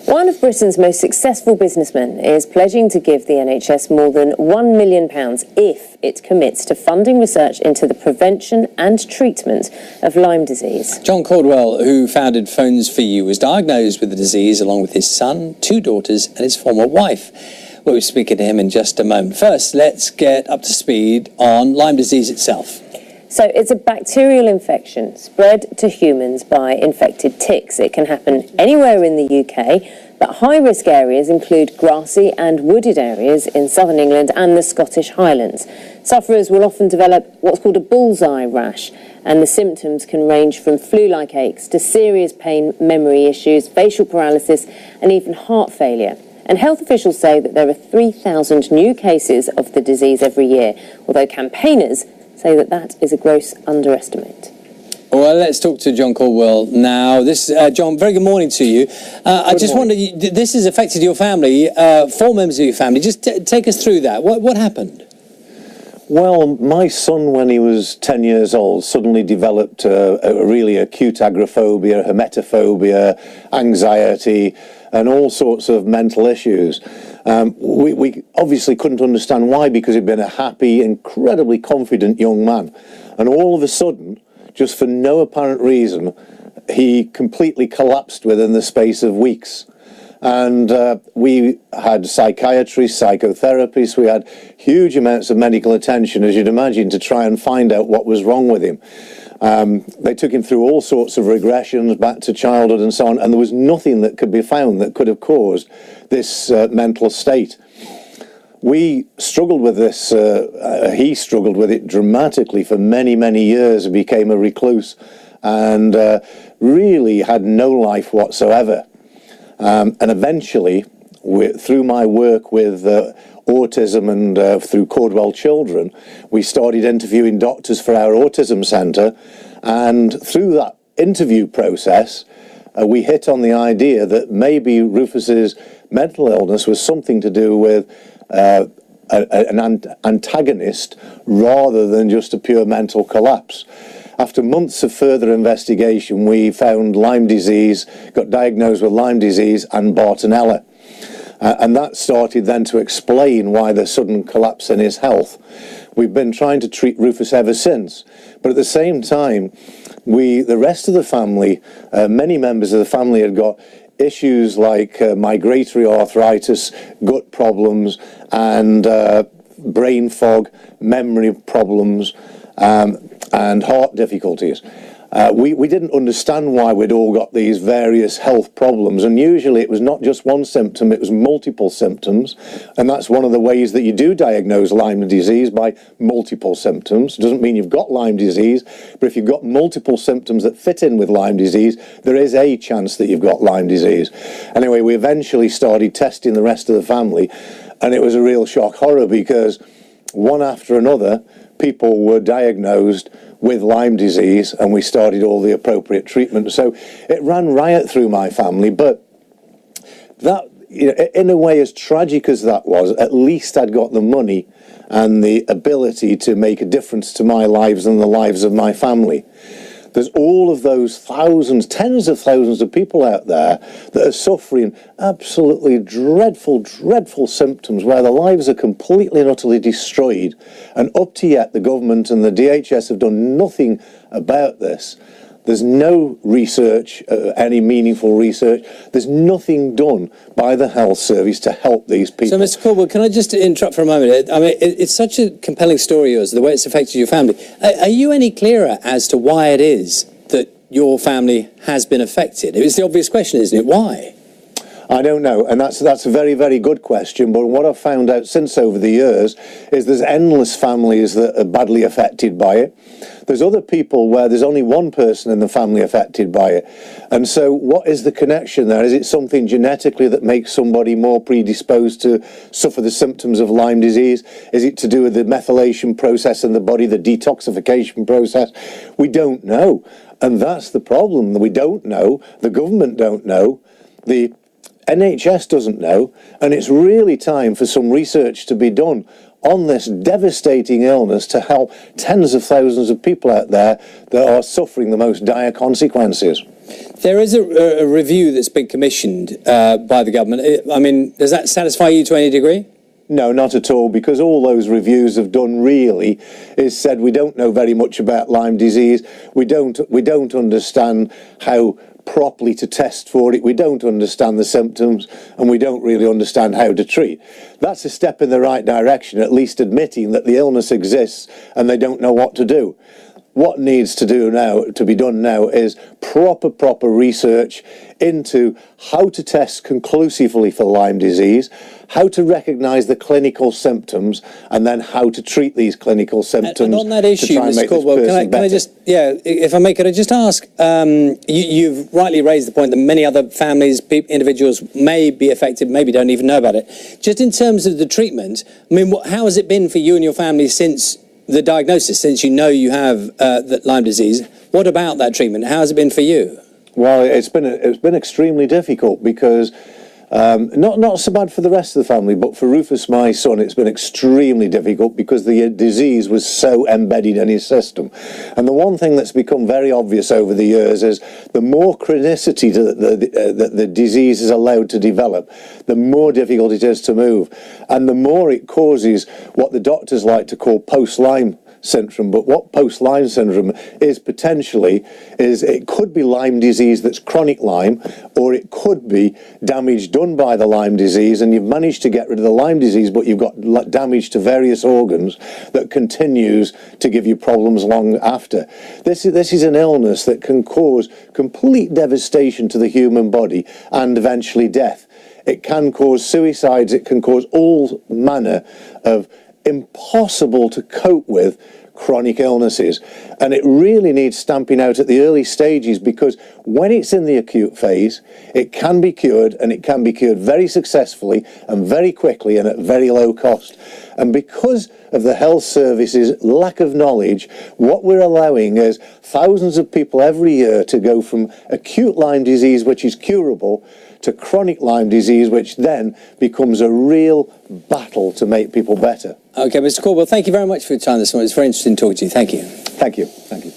One of Britain's most successful businessmen is pledging to give the NHS more than £1 million if it commits to funding research into the prevention and treatment of Lyme disease. John Caudwell, who founded Phones for You, was diagnosed with the disease along with his son, 2 daughters and his former wife. We'll be speaking to him in just a moment. First, let's get up to speed on Lyme disease itself. So it's a bacterial infection spread to humans by infected ticks. It can happen anywhere in the UK, but high-risk areas include grassy and wooded areas in southern England and the Scottish Highlands. Sufferers will often develop what's called a bullseye rash, and the symptoms can range from flu-like aches to serious pain, memory issues, facial paralysis, and even heart failure. And health officials say that there are 3,000 new cases of the disease every year, although campaigners say that that is a gross underestimate. Well, let's talk to John Caudwell now. John, very good morning to you. I just wonder, this has affected your family, 4 members of your family. Just take us through that. What happened? Well, my son, when he was 10 years old, suddenly developed a really acute agoraphobia, hermetophobia, anxiety, and all sorts of mental issues. We obviously couldn't understand why, because he'd been a happy, incredibly confident young man. And all of a sudden, just for no apparent reason, he completely collapsed within the space of weeks. And we had psychiatrists, psychotherapists, we had huge amounts of medical attention, as you'd imagine, to try and find out what was wrong with him. They took him through all sorts of regressions back to childhood and so on, and there was nothing that could be found that could have caused this mental state. We struggled with this, he struggled with it dramatically for many, many years, and became a recluse and really had no life whatsoever. And eventually, through my work with autism and through Caudwell Children, we started interviewing doctors for our autism centre, and through that interview process we hit on the idea that maybe Rufus's mental illness was something to do with an antagonist rather than just a pure mental collapse. After months of further investigation, we found Lyme disease, got diagnosed with Lyme disease and Bartonella. And that started then to explain why the sudden collapse in his health. We've been trying to treat Rufus ever since. But at the same time, the rest of the family, many members of the family had got issues like migratory arthritis, gut problems, and brain fog, memory problems, and heart difficulties. We didn't understand why we'd all got these various health problems, and usually it was not just one symptom, it was multiple symptoms, and that's one of the ways that you do diagnose Lyme disease, by multiple symptoms. It doesn't mean you've got Lyme disease, but if you've got multiple symptoms that fit in with Lyme disease, there is a chance that you've got Lyme disease. Anyway, we eventually started testing the rest of the family, and it was a real shock horror, because one after another people were diagnosed with Lyme disease, and we started all the appropriate treatment. So it ran riot through my family, but that, in a way, as tragic as that was, at least I'd got the money and the ability to make a difference to my lives and the lives of my family. There's all of those thousands, tens of thousands of people out there that are suffering absolutely dreadful, dreadful symptoms where their lives are completely and utterly destroyed. And up to yet, the government and the DHS have done nothing about this. There's no research, any meaningful research. There's nothing done by the health service to help these people. So, Mr. Caudwell, can I just interrupt for a moment? I mean, it's such a compelling story, yours, the way it's affected your family. Are you any clearer as to why it is that your family has been affected? It's the obvious question, isn't it? Why? I don't know, and that's a very, very good question, but what I've found out since over the years is there's endless families that are badly affected by it. There's other people where there's only one person in the family affected by it. And so what is the connection there? Is it something genetically that makes somebody more predisposed to suffer the symptoms of Lyme disease? Is it to do with the methylation process in the body, the detoxification process? We don't know. And that's the problem. We don't know. The government don't know. The NHS doesn't know, and it's really time for some research to be done on this devastating illness to help tens of thousands of people out there that are suffering the most dire consequences. There is a review that's been commissioned by the government. I mean, does that satisfy you to any degree? No, not at all, because all those reviews have done really is said we don't know very much about Lyme disease. We don't understand how properly to test for it. We don't understand the symptoms, and we don't really understand how to treat. That's a step in the right direction, at least admitting that the illness exists and they don't know what to do. What needs to be done now is proper research into how to test conclusively for Lyme disease, how to recognise the clinical symptoms, and then how to treat these clinical symptoms. And on that issue, Mr. Caudwell, can I just, if I may, could I just ask, you've rightly raised the point that many other families, individuals may be affected, maybe don't even know about it. Just in terms of the treatment, I mean, how has it been for you and your family since the diagnosis, since you know you have Lyme disease? What about that treatment? How has it been for you? Well, it's been extremely difficult because not so bad for the rest of the family, but for Rufus, my son, it's been extremely difficult because the disease was so embedded in his system. And the one thing that's become very obvious over the years is the more chronicity that the disease is allowed to develop, the more difficult it is to move, and the more it causes what the doctors like to call post-Lyme syndrome. But what post-Lyme syndrome is potentially is it could be Lyme disease that's chronic Lyme, or it could be damage done by the Lyme disease, and you've managed to get rid of the Lyme disease, but you've got damage to various organs that continues to give you problems long after. This is an illness that can cause complete devastation to the human body and eventually death. It can cause suicides, it can cause all manner of impossible to cope with chronic illnesses, and it really needs stamping out at the early stages, because when it's in the acute phase it can be cured, and it can be cured very successfully and very quickly and at very low cost. And because of the health services lack of knowledge, what we're allowing is thousands of people every year to go from acute Lyme disease, which is curable, to chronic Lyme disease, which then becomes a real battle to make people better. Okay, Mr. Caudwell, thank you very much for your time this morning. It's very interesting talking to you. Thank you. Thank you. Thank you.